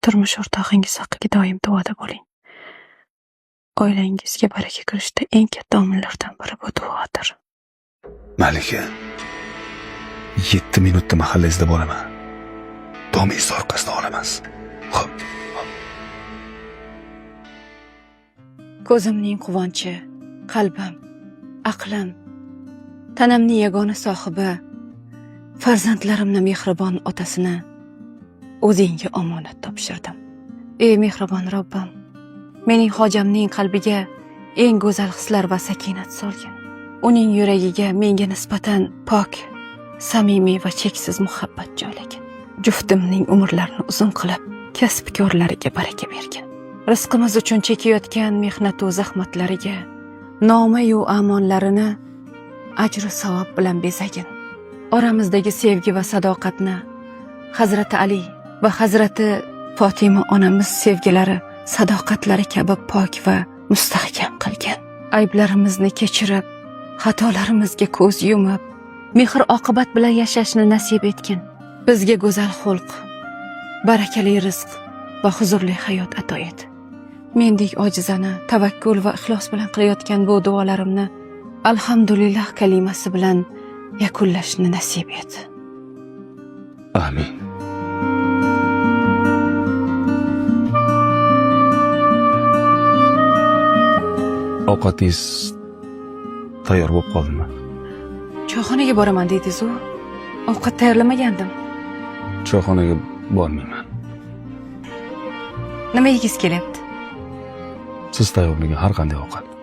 turmush o'rtog'ingiz haqiga doim duoda bo'ling. Oilangizga baraka kirishda eng katta omillardan biri bu duodir. Malika, 7 minutda mahallangizda bo'laman. Domingiz orqasida olamiz. Xo'p. Ko'zimning quvonchi, qalbim, aqlim, tanamning yagona sohibi, farzandlarimni mehribon otasini o'zingga omonat topshirdim. Ey mehribon Robbim, mening hojamning qalbiga eng go'zal hislar va sakinat solgin. Uning yuragiga menga nisbatan pok, samimiy va cheksiz muhabbat joylagin. Juftimning umrlarini uzun qilib, kasb-korlariga baraka bergin. Rizqimiz uchun chekayotgan mehnat va zahmatlariga, nomayu amonlarini ajr savob bilan bezagin. Oramizdagi sevgi va sadoqatni Hazrati Ali va Hazrati Fatima onamiz sevgilari, sadoqatlari kabi pok va mustahkam qilgin. Ayblarimizni kechirib, xatolarimizga ko'z yumib, mehr oqibat bilan yashashni nasib etgin. Bizga go'zal xulq, barakali rizq va huzurli hayot ato et. Mendek ojizona, tavakkul va ixlos bilan qilayotgan bu duolarimni alhamdulillah kalimasi bilan yakunlashni nasib et. Amin. Ovqatingiz tayyor bo'lib qoldimi? Choyxonaga boraman deydiz-ku. Ovqat tayyorlamagandim. Choyxonaga bormayman. Nima yegiz kelyapti? Siz tayyorlagan har qanday ovqat.